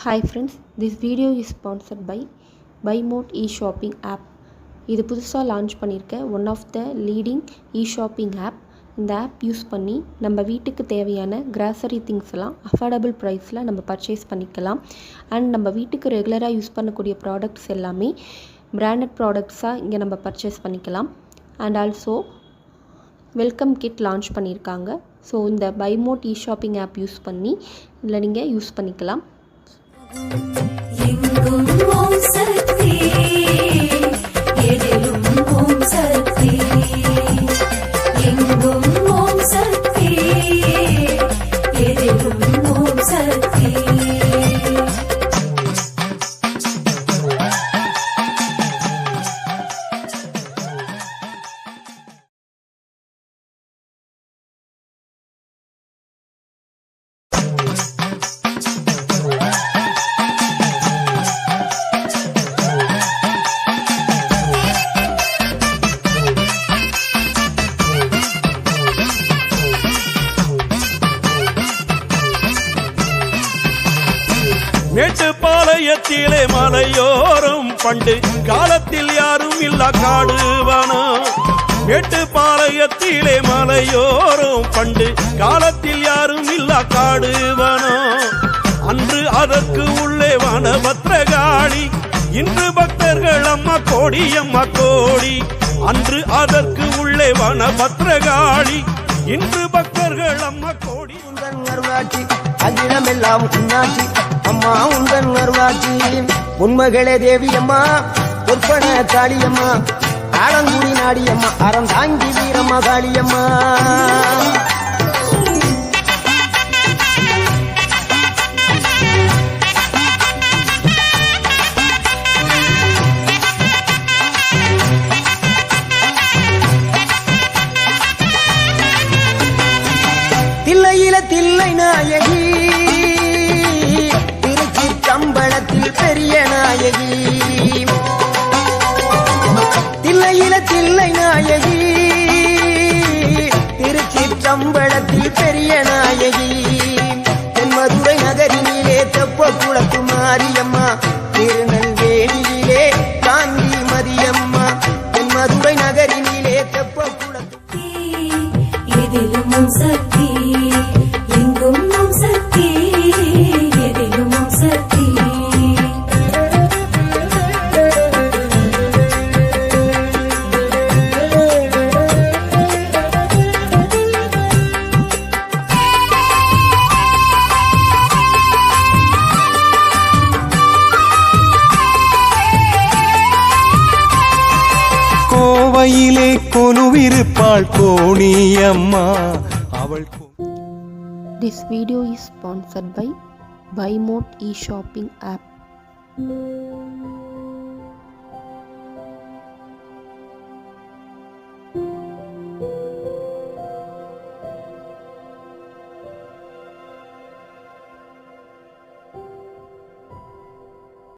Hi friends, this video is sponsored by BuyMode e-shopping app. இது புதுசாக launch பண்ணியிருக்க one of the leading e shopping app. இந்த app use பண்ணி நம்ம வீட்டுக்கு தேவையான கிராசரி திங்ஸ் எல்லாம் அஃபோர்டபுள் ப்ரைஸில் நம்ம பர்ச்சேஸ் பண்ணிக்கலாம். அண்ட் நம்ம வீட்டுக்கு ரெகுலராக யூஸ் பண்ணக்கூடிய ப்ராடக்ட்ஸ் எல்லாமே பிராண்டட் ப்ராடக்ட்ஸாக இங்கே நம்ம பர்ச்சேஸ் பண்ணிக்கலாம். And also welcome kit launch பண்ணியிருக்காங்க. ஸோ இந்த BuyMode இ-ஷாப்பிங் ஆப் யூஸ் பண்ணி இதில் நீங்கள் யூஸ் பண்ணிக்கலாம். எங்கும் ஓம் சக்தி எதிலும் ஓம் சக்தி எங்கும் ஓம் சக்தி எதிலும் ஓம் சக்தி மேட்டுப்பாளையத்திலே மலையோரம் பண்டு காலத்தில் யாரும் இல்லா காடுவானோ. மேட்டுப்பாளையத்திலே மலையோரம் பண்டு காலத்தில் யாரும் இல்லா காடுவானோ. அன்று அதற்கு உள்ளே வனபத்ரகாளி, இன்று பக்தர்கள் அம்மா கோடி அம்மா கோடி. அன்று அதற்கு உள்ளே வனபத்ரகாளி, இன்று பக்தர்கள் அம்மா கோடி. அகிலமெல்லாம் உன்னாட்சி அம்மா உந்தன் அருளாட்சி. உண்மைகளே தேவி அம்மா, பொற்பன காளியம்மா, ஆலங்குடி நாடியம்மா, அறந்தாங்கி வீரம்மா காளியம்மா. தில்லையில தில்லை நாயகி, திருச்சி கம்பளத்தில் பெரிய நாயகி. தில்லையில தில்லை நாயகி, திருச்சி கம்பளத்தில் பெரிய நாயகி. தென்மதுரை நகரினிலே தெப்ப குளத்து மாரியம்மா, திருநெல்வேலியிலே காந்தி மதியம்மா. தென்மதுரை நகரினிலே தெப்ப குளத்து எதிலும் ஓம் சக்தி எங்கும் ஓம் சக்தி எதிலும் ஓம் சக்தி. கோவையிலே கொலுவிருப்பாள் கோணியம்மா அவள். This video is sponsored by BuyMode e-shopping app.